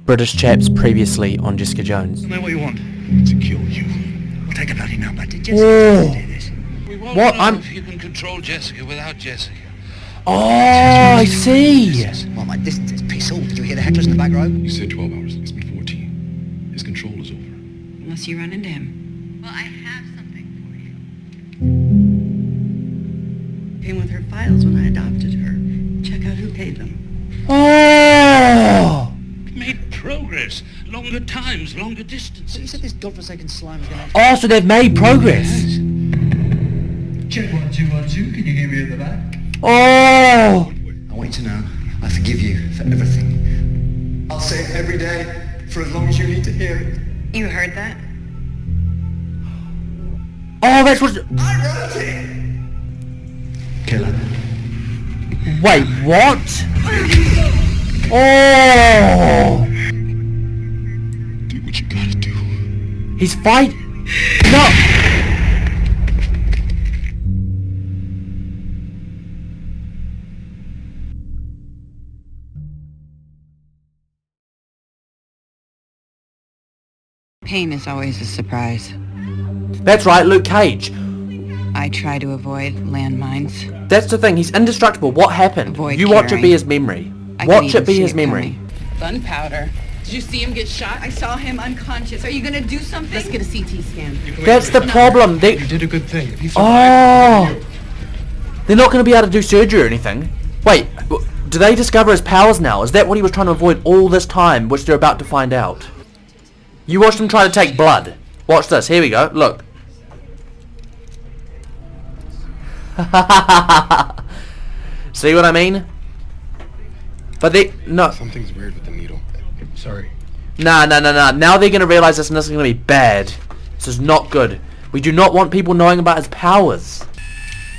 British chaps previously on Jessica Jones. Tell me what you want. To kill you. We'll take a bloody number. Did Jessica do this? We won't What? know if you can control Jessica without Jessica. Oh, I see. Well, my distance is piss all. Did you hear the hecklers in the back row? You said 12 hours. It's been 14. His control is over. Unless you run into him. Well, I have something for you. Came with her files when I adopted her. Check out who paid them. Oh! Made progress. Longer times, longer distances. So you said this godforsaken slime was going to... Oh, so they've made progress. Check 1 2 1 2. Can you hear me at the back? Oh! I want you to know I forgive you for everything. I'll say it every day for as long as you need to hear it. You heard that? Oh, that's what... I wrote it! Kill her. Wait, what? Oh! Do what you gotta do. He's fighting. No! Pain is always a surprise. That's right, Luke Cage. I try to avoid landmines. That's the thing, he's indestructible. What happened? Avoid You watch it be caring. his memory. I can Watch even it be see his it memory. coming. Gunpowder. Did you see him get shot? I saw him unconscious. Are you gonna do something? Let's get a CT scan. That's the problem. They... You did a good thing. If he Oh! They're not going to be able to do surgery or anything. Wait, do they discover his powers now? Is that what he was trying to avoid all this time, which they're about to find out? You watched him try to take blood. Watch this. Here we go. Look. See what I mean? But they... No. Something's weird with the needle. Sorry. Nah. Now they're going to realize this and this is going to be bad. This is not good. We do not want people knowing about his powers.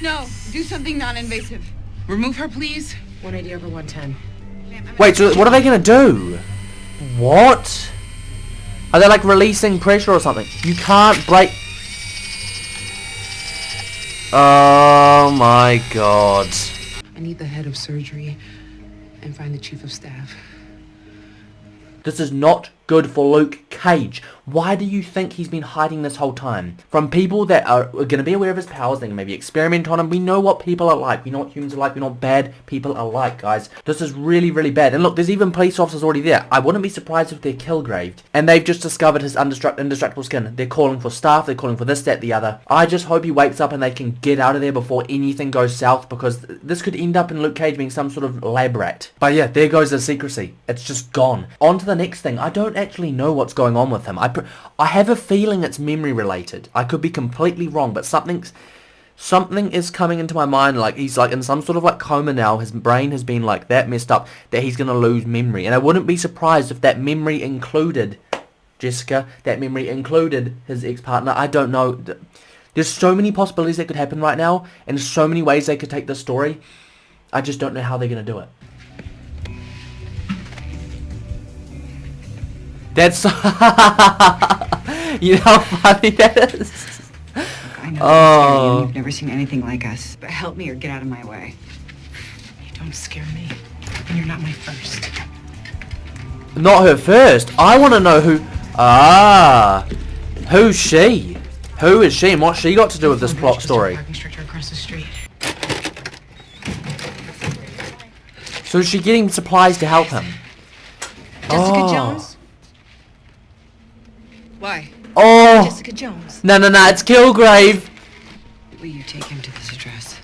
No, do something non-invasive. Remove her, please. 180 over 110. Wait, so what are they going to do? What? Are they like releasing pressure or something? You can't break... Oh my god. I need the head of surgery and find the chief of staff. This is not good for Luke Cage. Why do you think he's been hiding this whole time? From people that are going to be aware of his powers, they can maybe experiment on him. We know what people are like. We know what humans are like. We know what bad people are like, guys. This is really, really bad. And look, there's even police officers already there. I wouldn't be surprised if they're Kilgraved. And they've just discovered his indestructible skin. They're calling for staff. They're calling for this, that, the other. I just hope he wakes up and they can get out of there before anything goes south, because this could end up in Luke Cage being some sort of lab rat. But yeah, there goes the secrecy. It's just gone. On to the next thing. I don't actually know what's going on with him. I have a feeling it's memory related. I could be completely wrong, but something is coming into my mind, like he's like in some sort of like coma now. His brain has been like that messed up that he's gonna lose memory, and I wouldn't be surprised if that memory included Jessica, that memory included his ex-partner. I don't know. There's so many possibilities that could happen right now, and so many ways they could take this story. I just don't know how they're gonna do it. That's you know how funny that is. Look, I know you're scary and you've never seen anything like us, but help me or get out of my way. You don't scare me. And you're not my first. Not her first. I want to know who. Who's she? Who is she and what's she got to do with this plot story? Parking structure across the street. So is she getting supplies to help him? Jessica Jones? Why? Oh. Jessica Jones. No, it's Kilgrave. Will you take him to this address?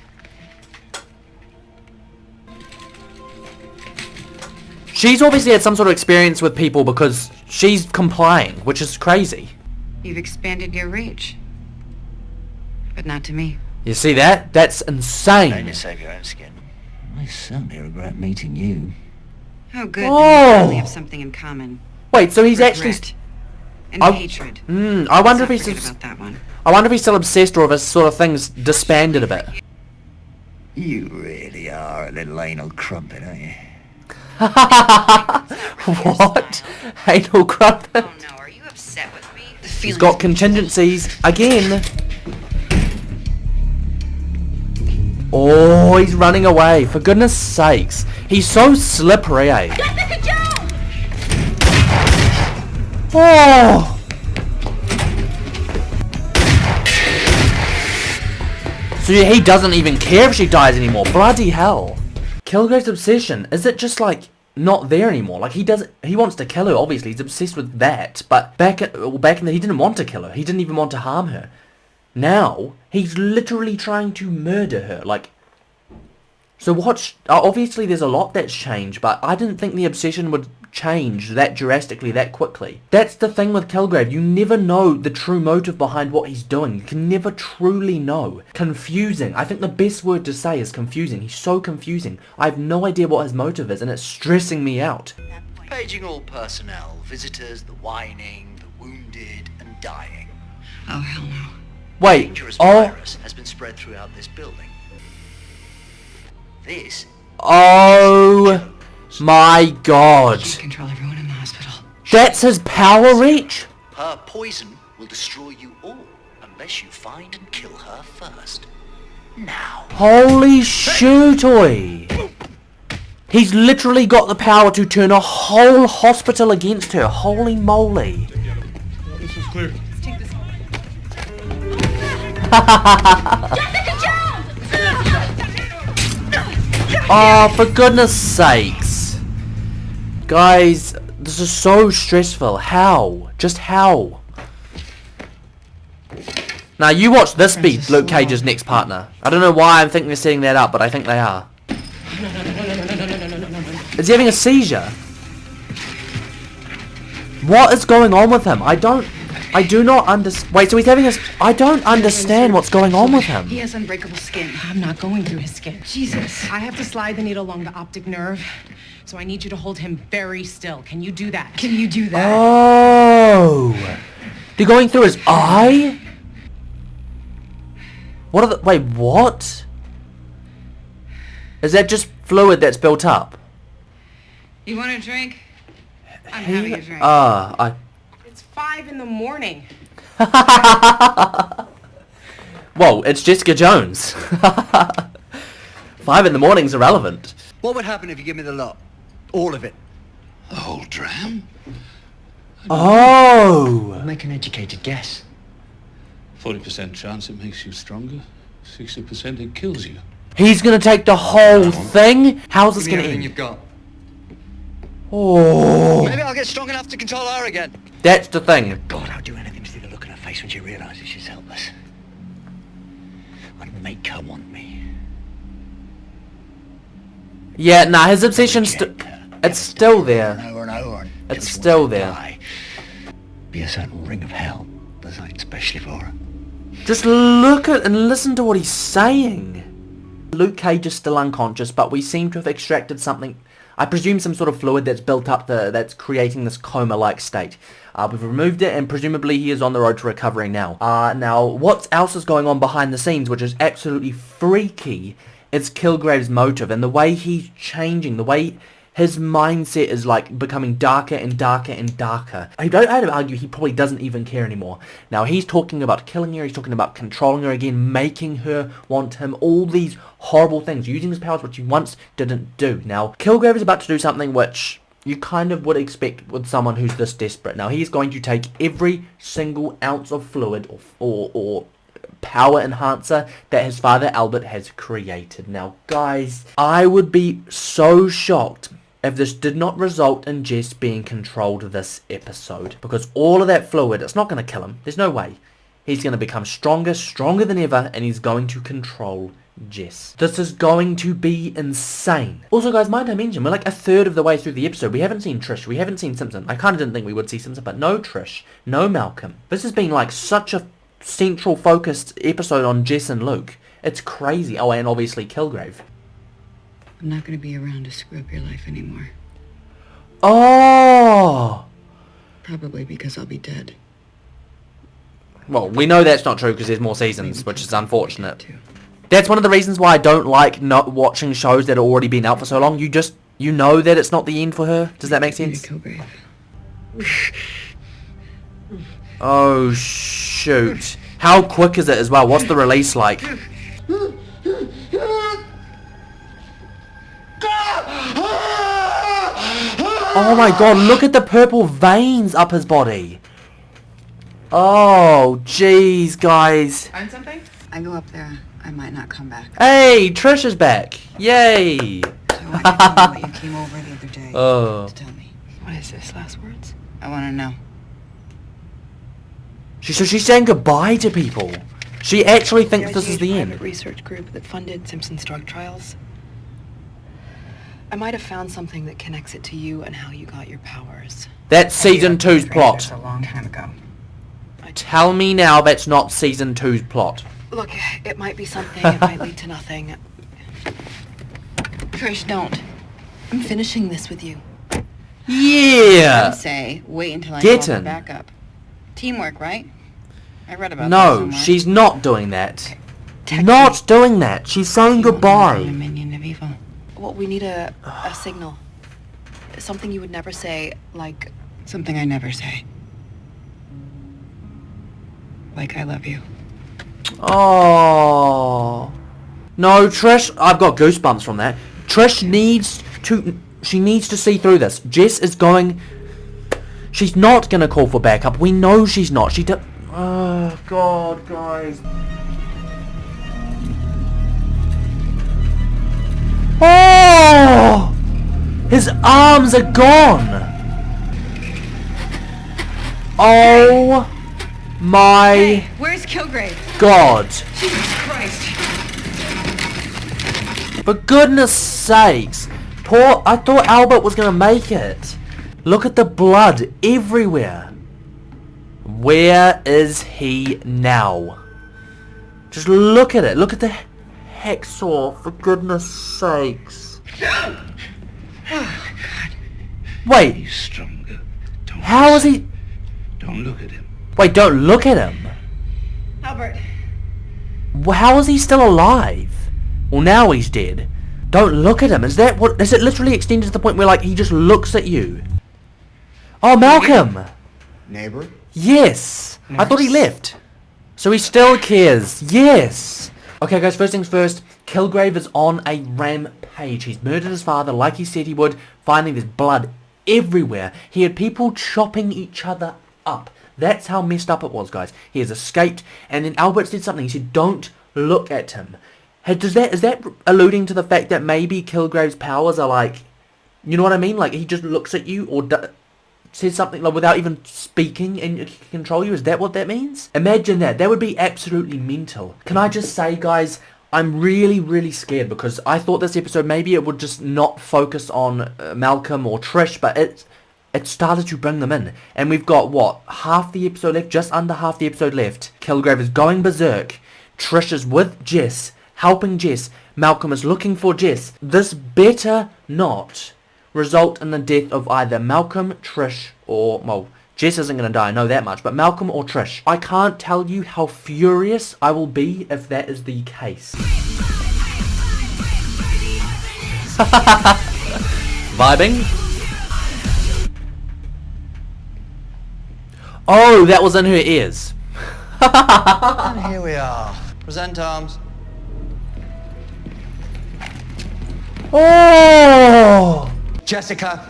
She's obviously had some sort of experience with people because she's complying, which is crazy. You've expanded your reach. But not to me. You see that? That's insane. Trying to save your own skin. I certainly regret meeting you. Oh, good. Oh. Then we finally have something in common. Wait, so he's Regret actually... and hatred. I wonder if Let's he's... not forget about that one. I wonder if he's still obsessed or if his sort of thing's disbanded a bit. You really are a little anal crumpet, aren't you? What? Anal crumpet? Oh no, are you upset with me? He's got contingencies again. Oh, he's running away. For goodness sakes. He's so slippery, eh? Jessica Jones! Oh! So he doesn't even care if she dies anymore. Bloody hell. Kilgrave's obsession, is it just like not there anymore? Like he wants to kill her, obviously. He's obsessed with that. But back in he didn't want to kill her. He didn't even want to harm her. Now, he's literally trying to murder her. Like, so obviously there's a lot that's changed, but I didn't think the obsession would change that drastically, that quickly. That's the thing with Kilgrave. You never know the true motive behind what he's doing. You can never truly know. Confusing. I think the best word to say is confusing. He's so confusing. I have no idea what his motive is, and it's stressing me out. Paging all personnel, visitors, the whining, the wounded, and dying. Oh, hell no. Wait, Dangerous virus has been spread throughout this building. This... Oh my god. Can't control everyone in the hospital. That's his power reach? Her poison will destroy you all unless you find and kill her first. Now. Holy shoot-oy. He's literally got the power to turn a whole hospital against her. Holy moly. This is clear. Let's take this. Oh, for goodness sakes. Guys, this is so stressful. How? Just how? Now, you watch this be Luke Cage's next partner. I don't know why I'm thinking they're setting that up, but I think they are. Is he having a seizure? What is going on with him? I do not understand. Wait, so he's having a... I don't understand what's going on with him. He has unbreakable skin. I'm not going through his skin. Jesus. I have to slide the needle along the optic nerve, so I need you to hold him very still. Can you do that? Can you do that? Oh. They're going through his eye? What are the... Wait, what? Is that just fluid that's built up? You want a drink? I'm having a drink. It's 5 in the morning. Whoa, it's Jessica Jones. 5 in the morning's irrelevant. What would happen if you give me the lot? All of it. The whole dram? Oh. Make an educated guess. 40% chance it makes you stronger. 60% it kills you. He's gonna take the whole thing? How's this Give me gonna everything end? you've got. Oh. Maybe I'll get strong enough to control her again. That's the thing. God, I'll do anything to see the look on her face when she realises she's helpless. I'd make her want me. Yeah, nah, his obsession's it's still there. Over and over. It's still there. Be a certain ring of hell designed specially for her. Just look at and listen to what he's saying. Luke Cage is still unconscious, but we seem to have extracted something. I presume some sort of fluid that's built up that's creating this coma-like state. We've removed it, and presumably he is on the road to recovering now. Now, what else is going on behind the scenes, which is absolutely freaky, is Kilgrave's motive, and the way he's changing, the way his mindset is like becoming darker and darker and darker. I'd argue he probably doesn't even care anymore. Now he's talking about killing her, he's talking about controlling her again, making her want him, all these horrible things, using his powers which he once didn't do. Now Kilgrave is about to do something which you kind of would expect with someone who's this desperate. Now he's going to take every single ounce of fluid or power enhancer that his father Albert has created. Now guys, I would be so shocked if this did not result in Jess being controlled this episode. Because all of that fluid, it's not going to kill him. There's no way. He's going to become stronger than ever, and he's going to control Jess. This is going to be insane. Also guys, mind I mention, we're like a third of the way through the episode. We haven't seen Trish, we haven't seen Simpson. I kind of didn't think we would see Simpson, but no Trish, no Malcolm. This has been like such a central focused episode on Jess and Luke. It's crazy. Oh, and obviously Kilgrave. I'm not going to be around to screw up your life anymore. Oh! Probably because I'll be dead. Well, we know that's not true because there's more seasons, which is unfortunate. That's one of the reasons why I don't like not watching shows that have already been out for so long. You know that it's not the end for her. Does that make sense? Kilgrave. Oh, shoot. How quick is it as well? What's the release like? Oh my god, look at the purple veins up his body. Oh, jeez, guys. Find something? I go up there, I might not come back. Hey, Trish is back. Yay. So I want you to tell me what you came over the other day Oh. to tell me. What is this, last words? I want to know. So she's saying goodbye to people. She actually thinks this is the private end. research group that funded Simpson's drug trials. I might have found something that connects it to you and how you got your powers. That's season 2's plot. A long time ago. Tell me now that's not season 2's plot. Look, it might be something, it might lead to nothing. Trish, don't. I'm finishing this with you. Yeah. I'd say, wait until I Get call her in. back up. Teamwork, right? I read about that No, somewhere. she's not doing that. Text Not me. doing that. She's saying You won't know I'm a goodbye. minion of evil. Well, we need a signal. Something you would never say, like... Something I never say. Like I love you. Oh. No, Trish, I've got goosebumps from that. Trish needs to... She needs to see through this. Jess is going... She's not going to call for backup. We know she's not. She do... Oh, God, guys. Oh! His arms are gone! Oh my Hey, where's Kilgrave? God. Jesus Christ. For goodness sakes. I thought Albert was going to make it. Look at the blood everywhere. Where is he now? Just look at it. Look at the hacksaw, for goodness sakes. Wait, He's stronger. Don't how is listen. he... Don't look at him. Wait, don't look at him. Albert. How is he still alive? Well, now he's dead. Don't look at him. Is that what... Is it literally extended to the point where, like, he just looks at you? Oh, Malcolm! Neighbor? Yes! I thought he left. So he still cares. Yes! Okay, guys, first things first. Kilgrave is on a rampage. He's murdered his father like he said he would. Finally, there's blood everywhere. He had people chopping each other up. That's how messed up it was, guys. He has escaped, and then Albert said something. He said, don't look at him. Is that alluding to the fact that maybe Kilgrave's powers are like... You know what I mean? Like, he just looks at you or... says something like without even speaking and it can control you. Is that what that means? Imagine that. That would be absolutely mental. Can I just say, guys, I'm really, really scared because I thought this episode maybe it would just not focus on Malcolm or Trish, but it started to bring them in. And we've got, what, half the episode left? Just under half the episode left. Kilgrave is going berserk. Trish is with Jess, helping Jess. Malcolm is looking for Jess. This better not result in the death of either Malcolm, Trish, or, well, Jess isn't going to die, I know that much, but Malcolm or Trish. I can't tell you how furious I will be if that is the case. Vibing? Oh, that was in her ears. And here we are. Present arms. Oh! Jessica.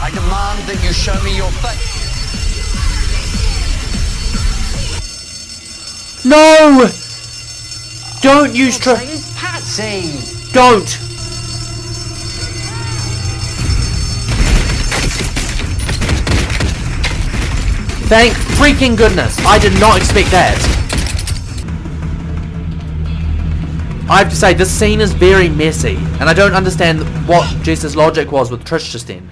I demand that you show me your face. No! Don't use Patsy! Don't! Thank freaking goodness! I did not expect that. I have to say, this scene is very messy, and I don't understand what Jess's logic was with Trish just then.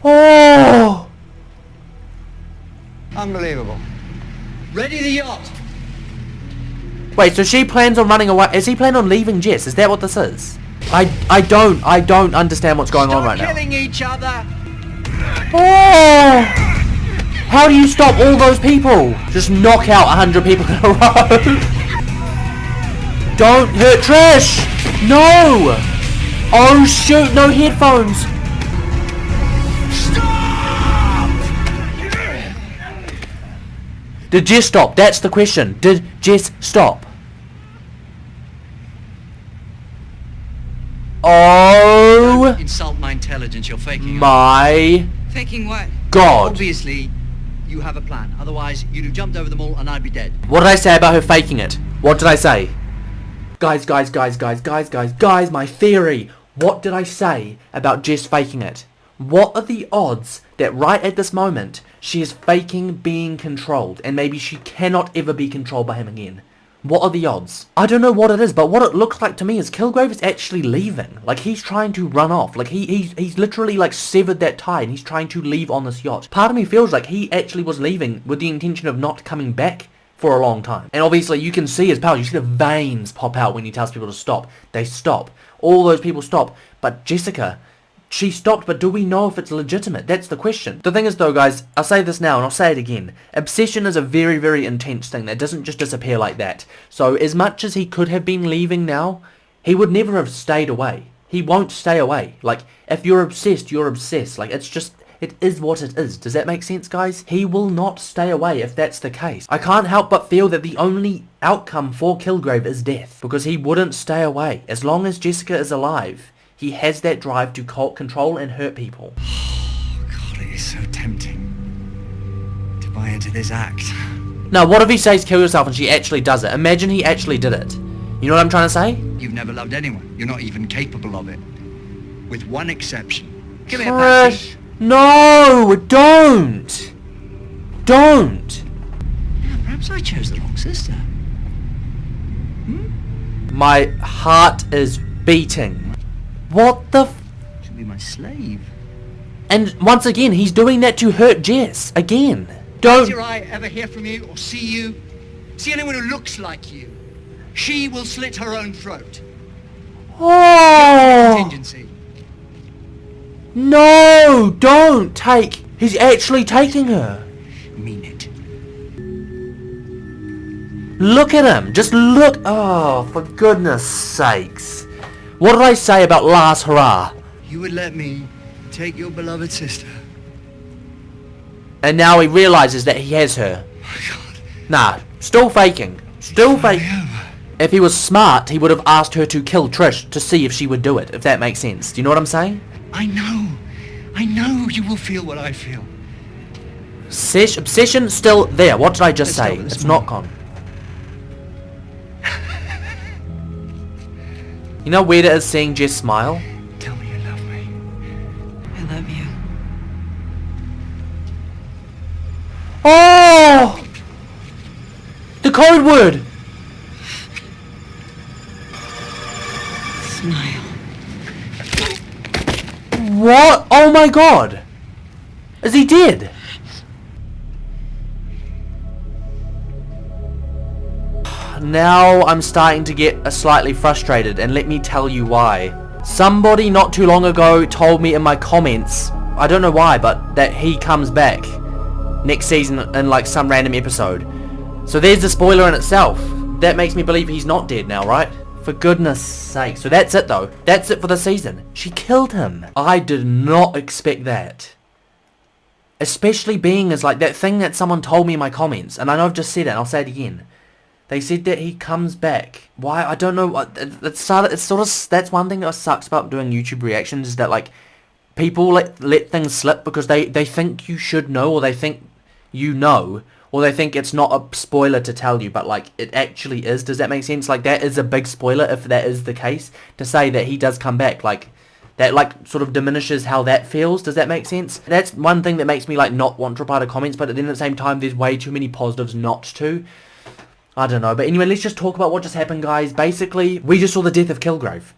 Oh! Unbelievable. Ready the yacht. Wait, so she plans on running away? Is he planning on leaving Jess? Is that what this is? I don't understand what's going on right now. Killing each other. Oh! How do you stop all those people? Just knock out 100 people in a row. Don't hurt Trish! No! Oh shoot, no headphones! Did Jess stop? That's the question. Did Jess stop? Oh Don't insult my intelligence, you're faking. my Faking what? God. Obviously, you have a plan. Otherwise, you'd have jumped over them all and I'd be dead. What did I say about her faking it? What did I say? Guys, my theory. What did I say about Jess faking it? What are the odds that right at this moment, she is faking being controlled, and maybe she cannot ever be controlled by him again? What are the odds? I don't know what it is, but what it looks like to me is Kilgrave is actually leaving. Like, he's trying to run off. Like, he's literally, like, severed that tie, and he's trying to leave on this yacht. Part of me feels like he actually was leaving with the intention of not coming back for a long time. And obviously, you can see his powers. You see the veins pop out when he tells people to stop. They stop. All those people stop. But Jessica, she stopped, but do we know if it's legitimate? That's the question. The thing is though, guys, I'll say this now and I'll say it again. Obsession is a very, very intense thing that doesn't just disappear like that. So as much as he could have been leaving now, he would never have stayed away. He won't stay away. Like, if you're obsessed, you're obsessed. Like, it's just, it is what it is. Does that make sense, guys? He will not stay away if that's the case. I can't help but feel that the only outcome for Kilgrave is death, because he wouldn't stay away. As long as Jessica is alive, he has that drive to control and hurt people. Oh, God, it is so tempting to buy into this act. Now, what if he says kill yourself and she actually does it? Imagine he actually did it. You know what I'm trying to say? You've never loved anyone. You're not even capable of it. With one exception. Give me a Trish, patsy. no, don't. Don't. Yeah, perhaps I chose the wrong sister. My heart is beating. What the She'll be my slave. And once again, he's doing that to hurt Jess. Again. Don't... Did I ever hear from you or see you? See anyone who looks like you? She will slit her own throat. Oh! Contingency. No! Don't take... He's actually taking her. Mean it. Look at him. Just look. Oh, for goodness sakes. What did I say about last hurrah? You would let me take your beloved sister. And now he realizes that he has her. Oh my God. Nah, still faking. Still faking. If he was smart, he would have asked her to kill Trish to see if she would do it, if that makes sense. Do you know what I'm saying? I know you will feel what I feel. Obsession still there. What did I just say? It's not gone. You know how weird it is seeing Jess smile? Tell me you love me. I love you. Oh! The code word! Smile. What? Oh my God! Is he dead? Now I'm starting to get slightly frustrated, and let me tell you why. Somebody not too long ago told me in my comments, I don't know why, but that he comes back next season in like some random episode. So there's the spoiler in itself. That makes me believe he's not dead now, right? For goodness sake. So that's it though. That's it for the season. She killed him. I did not expect that. Especially being as like that thing that someone told me in my comments, and I know I've just said it and I'll say it again. They said that he comes back. Why? I don't know. It's sort of, that's one thing that sucks about doing YouTube reactions, is that like people let things slip because they think you should know, or they think you know, or they think it's not a spoiler to tell you, but like it actually is. Does that make sense? Like that is a big spoiler if that is the case, to say that he does come back. Like that like sort of diminishes how that feels. Does that make sense? That's one thing that makes me like not want to reply to comments, but then at the same time there's way too many positives not to. I don't know, but anyway, let's just talk about what just happened, guys. Basically, we just saw the death of Kilgrave.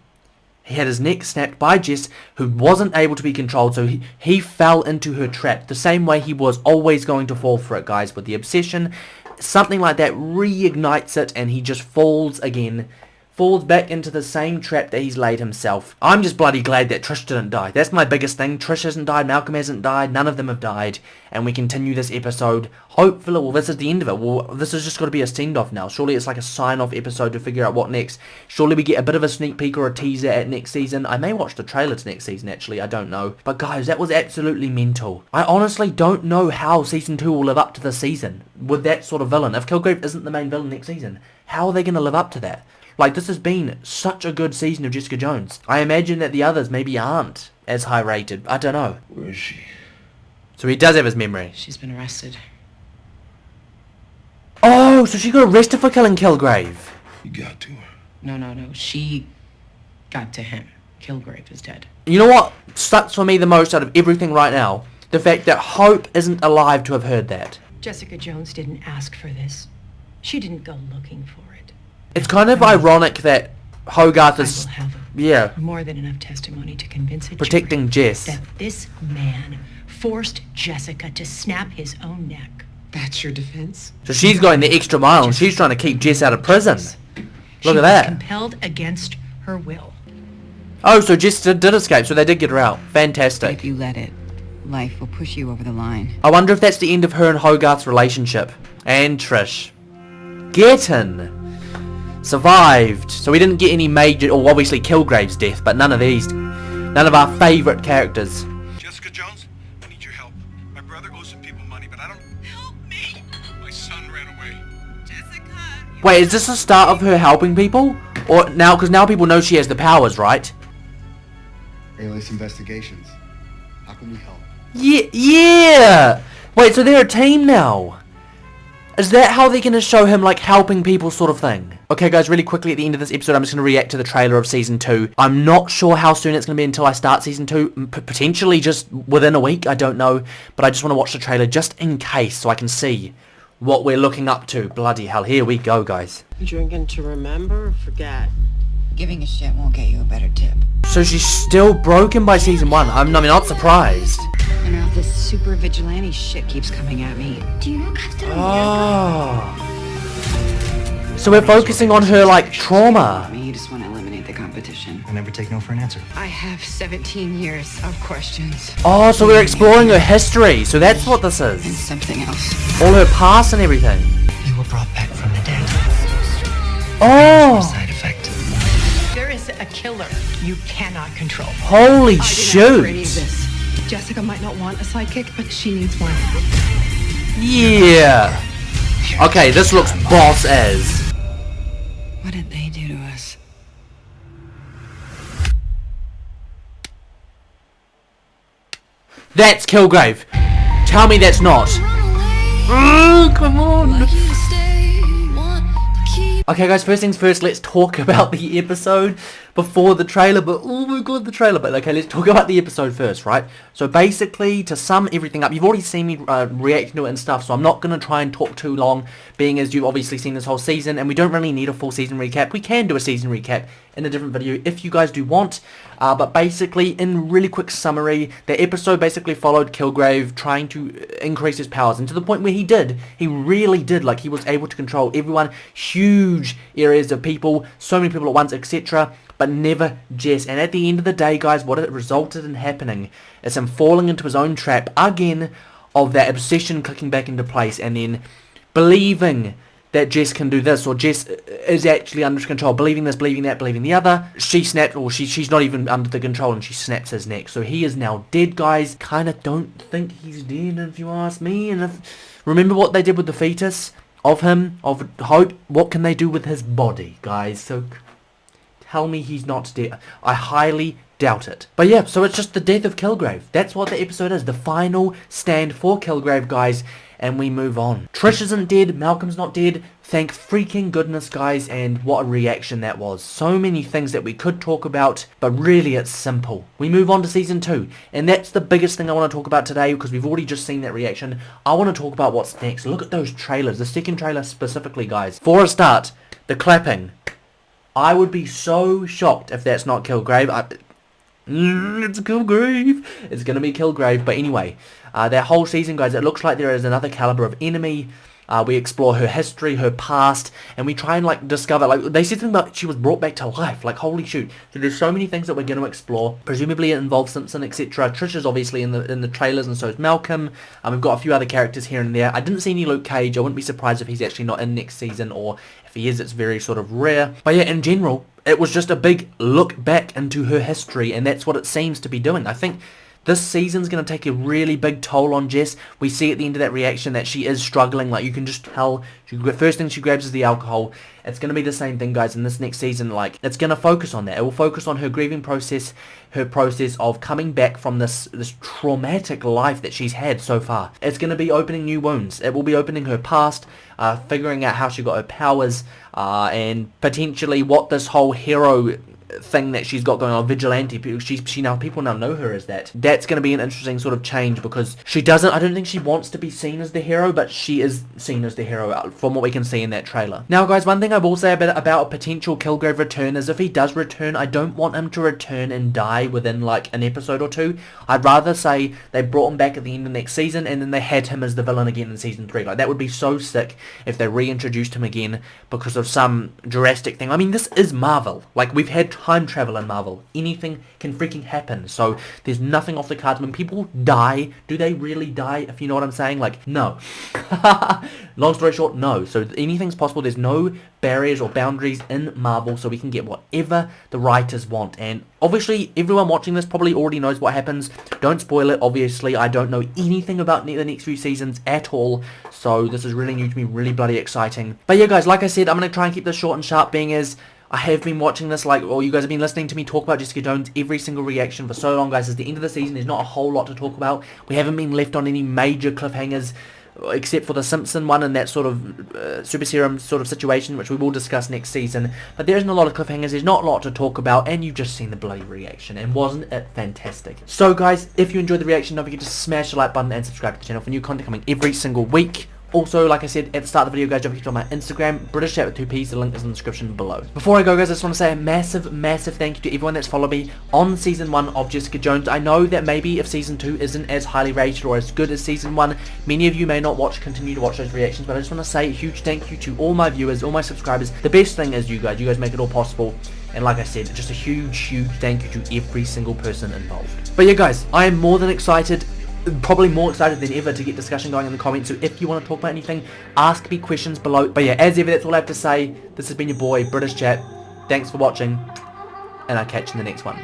He had his neck snapped by Jess, who wasn't able to be controlled, so he fell into her trap. The same way he was always going to fall for it, guys, with the obsession. Something like that reignites it, and he just falls again. Falls back into the same trap that he's laid himself. I'm just bloody glad that Trish didn't die. That's my biggest thing. Trish hasn't died, Malcolm hasn't died, none of them have died. And we continue this episode. Hopefully, well, this is the end of it. Well, this is just got to be a send-off now. Surely it's like a sign-off episode to figure out what next. Surely we get a bit of a sneak peek or a teaser at next season. I may watch the trailer to next season, actually. I don't know. But guys, that was absolutely mental. I honestly don't know how Season 2 will live up to this season with that sort of villain. If Kilgrave isn't the main villain next season, how are they going to live up to that? Like, this has been such a good season of Jessica Jones. I imagine that the others maybe aren't as high rated. I don't know. Where is she? So he does have his memory. She's been arrested. Oh, so she got arrested for killing Kilgrave. You got to her. No. She got to him. Kilgrave is dead. You know what sucks for me the most out of everything right now? The fact that Hope isn't alive to have heard that. Jessica Jones didn't ask for this. She didn't go looking for it. It's kind of ironic that Hogarth is, I will have yeah, more than enough testimony to convince a protecting jury Jess. that this man forced Jessica to snap his own neck. That's your defense? So she's going the extra mile and she's trying to keep Jess out of prison. She Look at was that. compelled against her will. Oh, so Jess did escape, so they did get her out. Fantastic. If you let it, life will push you over the line. I wonder if that's the end of her and Hogarth's relationship. And Trish. Getting survived. So we didn't get any major, or obviously Kilgrave's death, but none of these. None of our favourite characters. Jessica Jones, I need your help. My brother owes some people money, but I don't... Help me! My son ran away. Jessica! Wait, is this the start of her helping people? Or now, because now people know she has the powers, right? Alias Investigations. How can we help? Yeah! Wait, so they're a team now? Is that how they're going to show him, like, helping people sort of thing? Okay, guys, really quickly at the end of this episode, I'm just going to react to the trailer of Season 2. I'm not sure how soon it's going to be until I start Season 2. Potentially just within a week, I don't know. But I just want to watch the trailer just in case so I can see what we're looking up to. Bloody hell, here we go, guys. You drinking to remember or forget? Giving a shit won't get you a better tip. So she's still broken by Season 1. I'm not surprised. You know, this super vigilante shit keeps coming at me. Do you know Captain Oh. So we're focusing on her, like, trauma. You just want to eliminate the competition. I never take no for an answer. I have 17 years of questions. Oh, so we're exploring her history. So that's what this And is. something else. All her past and everything. You were brought back from the dead. Oh. Side effect. There is a killer you cannot control. Holy I didn't ask for any of shoot. this. Jessica might not want a sidekick, but she needs one. Yeah. Okay, this looks boss as. What did they do to us? That's Kilgrave. Tell me that's not. Oh, come on. Okay guys, first things first, let's talk about the episode before the trailer, but oh my god, the trailer, but okay, let's talk about the episode first, right? So basically, to sum everything up, you've already seen me reacting to it and stuff, so I'm not going to try and talk too long, being as you've obviously seen this whole season, and we don't really need a full season recap. We can do a season recap in a different video if you guys do want, but basically, in really quick summary, the episode basically followed Kilgrave trying to increase his powers, and to the point where he really did, like, he was able to control everyone, huge areas of people, so many people at once, etc., but never Jess. And at the end of the day, guys, what it resulted in happening is him falling into his own trap again of that obsession clicking back into place, and then believing that Jess can do this, or Jess is actually under control, believing this, believing that, believing the other. She snapped, or she's not even under the control, and she snaps his neck. So he is now dead, guys. Kind of don't think he's dead, if you ask me. And remember what they did with the fetus of him, of Hope? What can they do with his body, guys? So tell me he's not dead. I highly doubt it. But yeah, so it's just the death of Kilgrave. That's what the episode is. The final stand for Kilgrave, guys. And we move on. Trish isn't dead. Malcolm's not dead. Thank freaking goodness, guys. And what a reaction that was. So many things that we could talk about, but really it's simple. We move on to Season 2. And that's the biggest thing I want to talk about today, because we've already just seen that reaction. I want to talk about what's next. Look at those trailers. The second trailer specifically, guys. For a start, the clapping. I would be so shocked if that's not Kilgrave. It's Kilgrave. It's going to be Kilgrave. But anyway, that whole season, guys, it looks like there is another caliber of enemy. We explore her history, her past, and we try and, like, discover, like, they said something about she was brought back to life. Like, holy shoot. So there's so many things that we're going to explore. Presumably it involves Simpson, etc. Trish is obviously in the trailers, and so is Malcolm. We've got a few other characters here and there. I didn't see any Luke Cage. I wouldn't be surprised if he's actually not in next season, or if he is, it's very sort of rare. But yeah, in general, it was just a big look back into her history, and that's what it seems to be doing. I think this season's going to take a really big toll on Jess. We see at the end of that reaction that she is struggling. Like, you can just tell. First thing she grabs is the alcohol. It's going to be the same thing, guys, in this next season. Like, it's going to focus on that. It will focus on her grieving process, her process of coming back from this traumatic life that she's had so far. It's going to be opening new wounds. It will be opening her past, figuring out how she got her powers, and potentially what this whole hero thing that she's got going on, vigilante, people now know her as that. That's going to be an interesting sort of change, because I don't think she wants to be seen as the hero, but she is seen as the hero from what we can see in that trailer. Now, guys, one thing I will say about a potential Kilgrave return is if he does return, I don't want him to return and die within like an episode or two. I'd rather say they brought him back at the end of next season and then they had him as the villain again in season 3. Like, that would be so sick if they reintroduced him again because of some drastic thing. I mean, this is Marvel. Like, we've had time travel in Marvel. Anything can freaking happen. So there's nothing off the cards. When people die, do they really die, if you know what I'm saying? Like, no. Long story short, no. So anything's possible. There's no barriers or boundaries in Marvel, so we can get whatever the writers want. And obviously, everyone watching this probably already knows what happens. Don't spoil it, obviously. I don't know anything about the next few seasons at all, so this is really new to me, really bloody exciting. But yeah, guys, like I said, I'm going to try and keep this short and sharp, being as I have been watching this, you guys have been listening to me talk about Jessica Jones every single reaction for so long, guys. It's the end of the season. There's not a whole lot to talk about. We haven't been left on any major cliffhangers, except for the Simpson one and that sort of super serum sort of situation, which we will discuss next season. But there isn't a lot of cliffhangers. There's not a lot to talk about, and you've just seen the bloody reaction, and wasn't it fantastic? So, guys, if you enjoyed the reaction, don't forget to smash the like button and subscribe to the channel for new content coming every single week. Also, like I said at the start of the video, guys, don't forget to on my Instagram, British Chat with 2 P's, the link is in the description below. Before I go, guys, I just want to say a massive, massive thank you to everyone that's followed me on Season 1 of Jessica Jones. I know that maybe if Season 2 isn't as highly rated or as good as Season 1, many of you may not continue to watch those reactions, but I just want to say a huge thank you to all my viewers, all my subscribers. The best thing is you guys make it all possible. And like I said, just a huge, huge thank you to every single person involved. But yeah, guys, I am more than excited. Probably more excited than ever to get discussion going in the comments. So if you want to talk about anything, ask me questions below. But yeah, as ever, that's all I have to say. This has been your boy, British Chat. Thanks for watching, and I'll catch you in the next one.